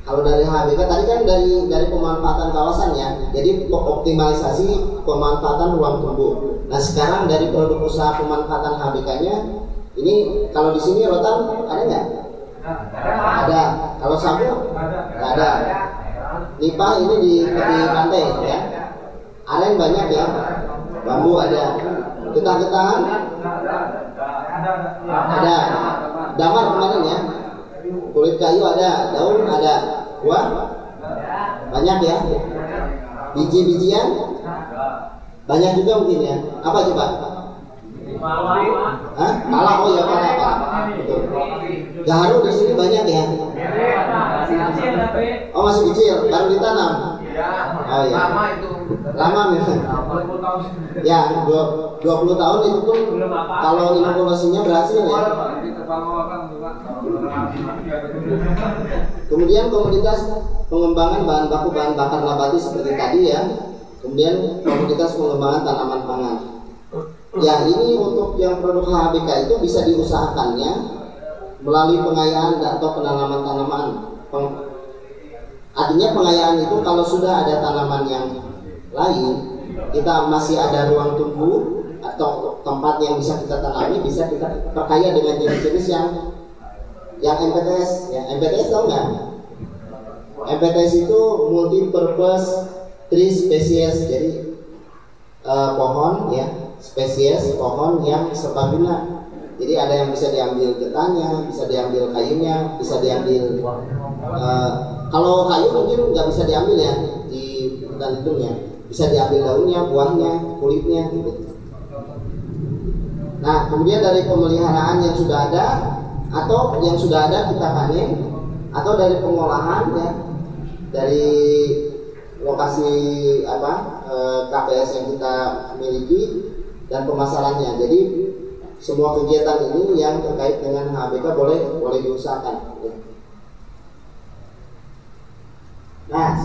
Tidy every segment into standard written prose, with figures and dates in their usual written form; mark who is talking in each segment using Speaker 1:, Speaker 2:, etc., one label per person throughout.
Speaker 1: Kalau dari HBK tadi kan dari pemanfaatan kawasan ya, jadi optimalisasi pemanfaatan ruang tumbuh. Nah sekarang dari produk usaha pemanfaatan HBK-nya, ini kalau di sini rotan ada nggak? Ada. Kalau sagu nggak ada. Nipah ini di pantai ya. Aren banyak ya. Bambu ada. Getah-getahan ada. Damar kemarin ya. Kulit kayu ada, daun ada, buah banyak ya. Biji-bijian banyak juga mungkin ya. Apa coba? Hah? Pala, oh ya pala. Betul. Gaharu di sini banyak ya. Oh masih kecil, baru ditanam. Oh ya. Lama memang. Ya, 20 tahun itu pun kalau inokulasinya berhasil ya. Kemudian komoditas pengembangan bahan bakar nabati seperti tadi ya. Kemudian komoditas pengembangan tanaman pangan. Ya, ini untuk yang produk HBK itu bisa diusahakannya melalui pengayaan atau penanaman tanaman. Artinya pengayaan itu kalau sudah ada tanaman yang lain, kita masih ada ruang tumbuh atau tempat yang bisa kita tanami, bisa kita perkaya dengan jenis-jenis yang MPTS ya. MPTS tahu nggak? MPTS itu multi purpose tree species, jadi pohon ya, spesies pohon yang serbaguna. Jadi ada yang bisa diambil getahnya, bisa diambil kayunya, bisa diambil kalau kayu mungkin nggak bisa diambil ya di hutan lindungnya, bisa diambil daunnya, buahnya, kulitnya gitu. Nah kemudian dari pemeliharaan yang sudah ada atau yang sudah ada kita panen, atau dari pengolahan ya, dari lokasi KPS yang kita miliki dan pemasarannya. Jadi semua kegiatan ini yang terkait dengan HBK boleh diusahakan. Nah,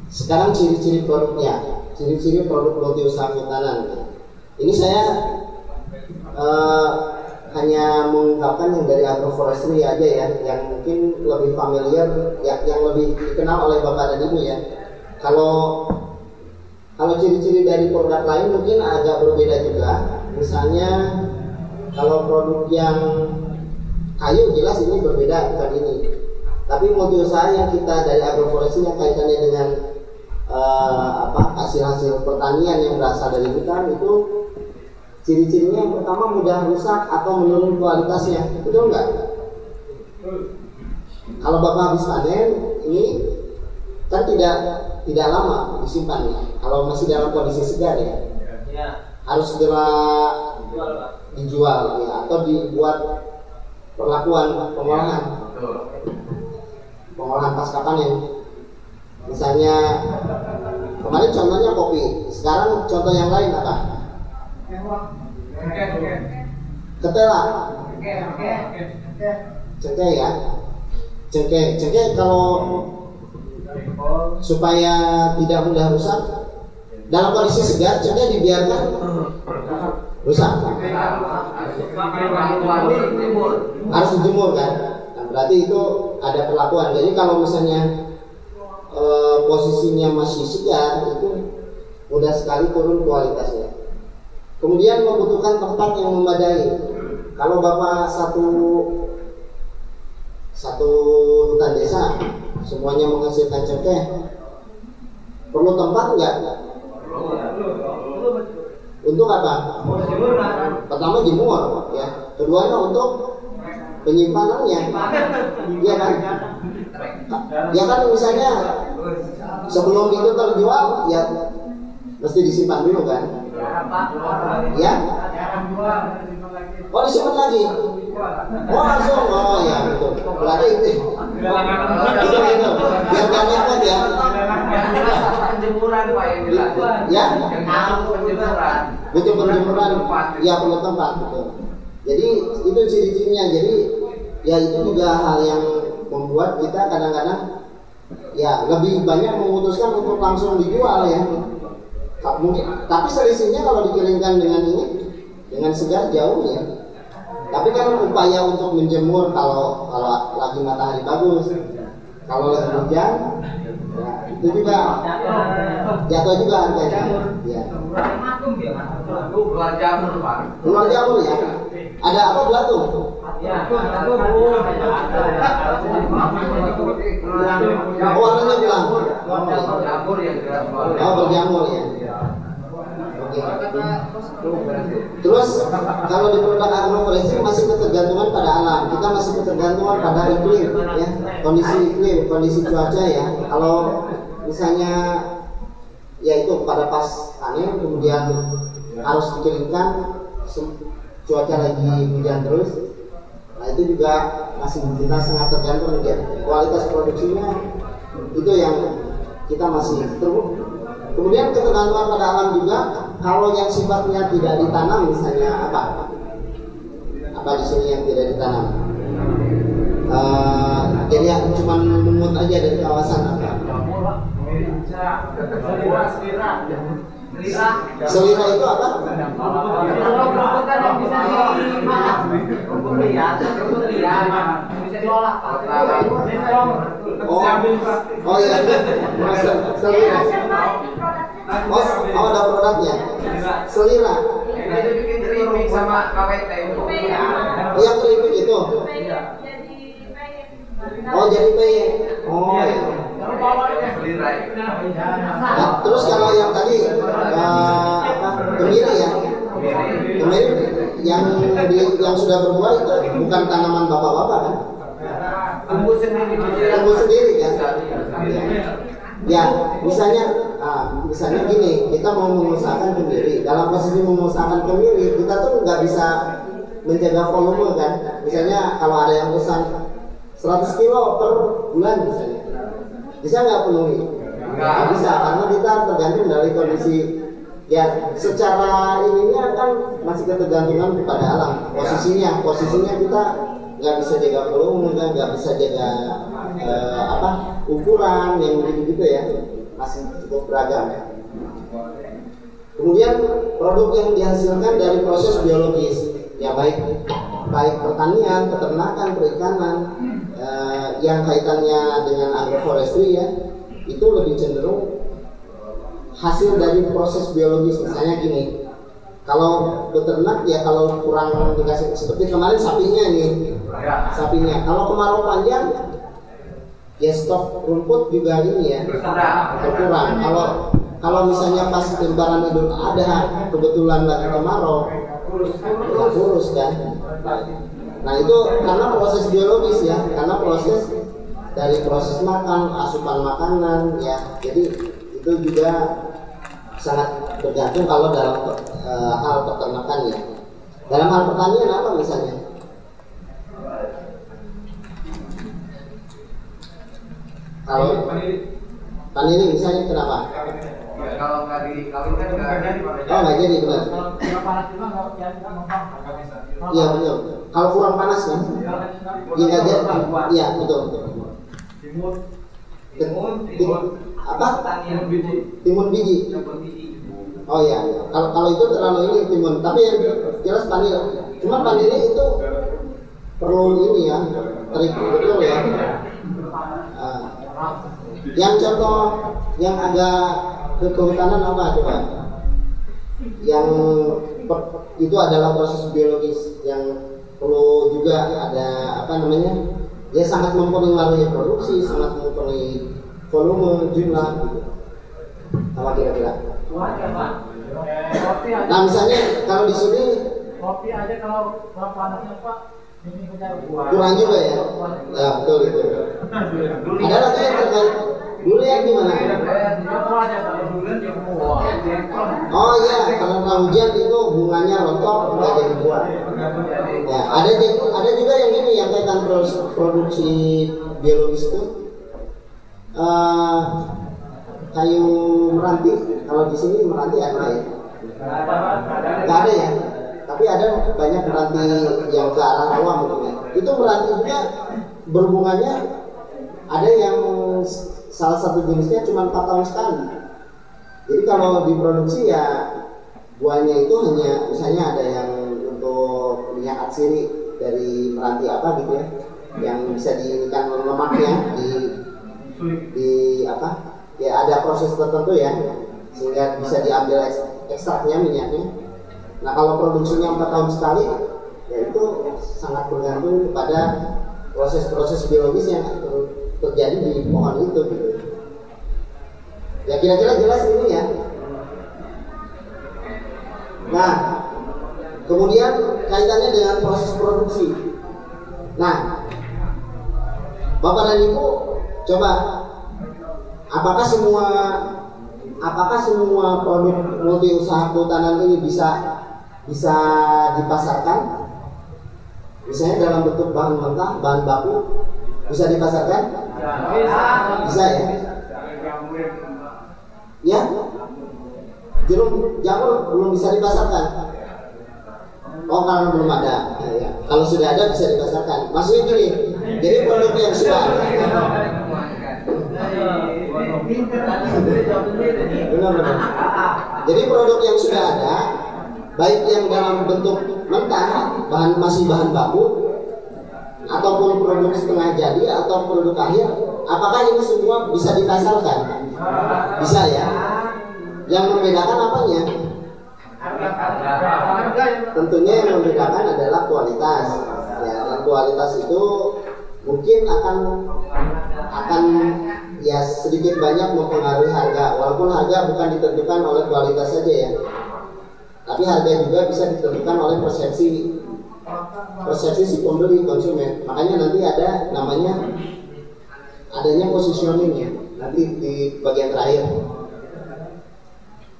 Speaker 1: sekarang ciri-ciri produknya, ciri-ciri produk multiusaha kehutanan. Ini saya hanya mengungkapkan yang dari agroforestry aja ya, yang mungkin lebih familiar, yang lebih dikenal oleh Bapak dan Ibu ya. Kalau ciri-ciri dari produk lain mungkin agak berbeda juga. Misalnya kalau produk yang kayu jelas ini berbeda, bukan ini. Tapi multiusaha yang kita dari agroforestry yang kaitannya dengan hasil-hasil pertanian yang berasal dari hutan itu ciri-cirinya yang pertama mudah rusak atau menurun kualitasnya, betul nggak? Kalau Bapak habis panen ini kan tidak lama disimpan ya. Kalau masih dalam kondisi segar ya, harus segera dijual ya, atau dibuat perlakuan pengolahan pasca panen. Misalnya kemarin contohnya kopi, sekarang contoh yang lain apa? Ketela, cengkeh ya, cengkeh kalau supaya tidak mudah rusak dalam kondisi segar, cengkeh dibiarkan rusak, harus dijemur kan? Nah, berarti itu ada perlakuan. Jadi kalau misalnya posisinya masih segar, itu mudah sekali turun kualitasnya. Kemudian membutuhkan tempat yang memadai. Kalau Bapak satu hutan desa semuanya menghasilkan cengkeh, perlu tempat enggak? Untuk apa? Pertama jemur ya. Keduanya untuk penyimpanannya. Iya kan? Ya kan misalnya sebelum itu terjual ya mesti disimpan dulu kan? Ya? Oh disimpan lagi? Oh langsung? Oh ya betul. Berarti itu biar gak repot ya.
Speaker 2: Penjemuran Pak yang bilang.
Speaker 1: Ya?
Speaker 2: Penjemuran.
Speaker 1: Betul, penjemuran. Ya perlu tempat betul. Jadi itu ciri-cirinya. Jadi ya itu juga hal yang membuat kita kadang-kadang ya lebih banyak memutuskan untuk langsung dijual ya. Mungkin, tapi selisihnya kalau dikirimkan dengan segar jauh ya. Tapi kan upaya untuk menjemur kalau lagi matahari bagus, Kalau lagi hujan, ya, itu juga jatuh juga harganya. Ya.
Speaker 2: Bulan jamur Pak.
Speaker 1: Bulan jamur ya. Ada apa belatung? Warnanya belang.
Speaker 2: Jamur yang
Speaker 1: Oh, berjamur ya. Oke. Terus kalau di produk agroforestry masih ketergantungan pada alam. Kita masih ketergantungan pada iklim, ya, kondisi iklim, kondisi cuaca ya. Kalau misalnya ya itu pada pas panen kemudian harus dikeringkan, cuaca lagi hujan terus, nah itu juga masih kita sangat tergantung ya. Kualitas produksinya itu yang kita masih terus. Kemudian ketergantungan pada alam juga. Kalau yang sifatnya tidak ditanam, misalnya apa? Apa di sini yang tidak ditanam? Jadi ya, cuma mungut aja dari kawasan apa? Selira itu apa? Oh iya, selira. Oh ada produknya. Selira.
Speaker 2: Itu bikin keripik sama KWT.
Speaker 1: Oh yang keripik itu. Oh jadi peyek. Oh iya. Nah, terus kalau yang tadi kemiri ya, kemiri yang sudah berbuah itu bukan tanaman bapak-bapak kan?
Speaker 2: Tumbuh sendiri.
Speaker 1: Tumbuh sendiri kan? Ya, misalnya gini, kita mau mengusahakan kemiri. Dalam posisi mengusahakan kemiri, kita tuh nggak bisa menjaga volume kan? Misalnya kalau ada yang pesan 100 kilo per bulan misalnya, bisa nggak penuhi? Nggak bisa, karena kita tergantung dari kondisi. Ya, secara ininya kan masih ketergantungan kepada alam. Posisinya kita nggak bisa jaga volume, nggak bisa jaga ukuran yang begitu ya, masih cukup beragam. Kemudian produk yang dihasilkan dari proses biologis, ya baik pertanian, peternakan, perikanan, yang kaitannya dengan agroforestry ya, itu lebih cenderung hasil dari proses biologis. Misalnya gini, kalau beternak ya kalau kurang dikasih, seperti kemarin sapinya, kalau kemarau panjang ya stok rumput juga ini ya berkurang. Kalau misalnya pas lebaran Idul Adha kebetulan lagi kemarau, kurus kan. Nah itu karena proses biologis ya, karena proses dari proses makan, asupan makanan ya. Jadi itu juga sangat bergantung kalau dalam hal peternakan ya. Dalam hal pertanian apa misalnya? Kalau panini misalnya kenapa?
Speaker 2: Kalau nggak dikawinkan nggak jadi.
Speaker 1: Oh nggak jadi benar. Iya betul. Kalau kurang panas kan? Iya nggak jadi. Iya betul. Apa? Timun biji. Oh iya. Kalau itu terlalu ini timun. Tapi yang jelas panini. Cuma panini itu perlu ini ya, trik betul ya. Yang contoh yang agak kehutanan apa coba? Yang itu adalah proses biologis yang perlu juga ada dia sangat mempengaruhi produksi, sangat mempengaruhi volume, jumlah gitu. Apa kira-kira? Nah misalnya kalau di sini
Speaker 3: kopi aja kalau panasnya Pak
Speaker 1: kurang juga ya. Ya betul itu. Ada lagi yang terkait durian gimana? Oh iya, karena hujan itu bunganya rontok nggak jadi buah. Ya, ada juga yang ini yang kaitan produksi biologis itu kayu meranti. Kalau di sini meranti ada ya? Nggak ada ya. Tapi ada banyak meranti yang ke arah rawa mungkin ya. Itu meranti juga berbunganya ada yang salah satu jenisnya cuma 4 tahun sekali. Jadi kalau diproduksi ya buahnya itu hanya misalnya ada yang untuk minyak atsiri dari meranti apa gitu ya, yang bisa diikan lemaknya di apa ya, ada proses tertentu ya sehingga bisa diambil ekstraknya, minyaknya. Nah kalau produksinya 4 tahun sekali ya itu sangat bergantung kepada proses-proses biologis yang terjadi di pohon itu gitu. Ya kira-kira jelas ini ya. Nah kemudian kaitannya dengan proses produksi. Nah Bapak dan Ibu coba, apakah semua produk multi usaha kehutanan ini bisa dipasarkan? Misalnya dalam bentuk bahan mentah, bahan baku bisa dipasarkan? Bisa ya? Ya? Jamur belum bisa dipasarkan. Oh karena belum ada. Ya. Kalau sudah ada bisa dipasarkan. Maksudnya gini, jadi produk yang sudah ada. Benar-benar. Jadi produk yang sudah ada, baik yang dalam bentuk mentah, masih bahan baku, ataupun produk setengah jadi atau produk akhir, apakah ini semua bisa dipasarkan? Bisa ya. Yang membedakan apanya? Tentunya yang membedakan adalah kualitas. Ya, dan kualitas itu mungkin akan ya sedikit banyak mempengaruhi harga. Walaupun harga bukan ditentukan oleh kualitas saja ya, tapi harga juga bisa ditentukan oleh persepsi si pembeli, konsumen. Makanya nanti ada adanya positioning ya, nanti di bagian terakhir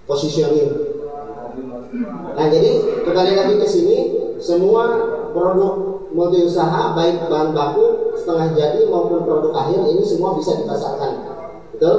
Speaker 1: positioning. Nah jadi kembali lagi ke sini, semua produk multi usaha baik bahan baku, setengah jadi maupun produk akhir ini semua bisa dipasarkan, betul?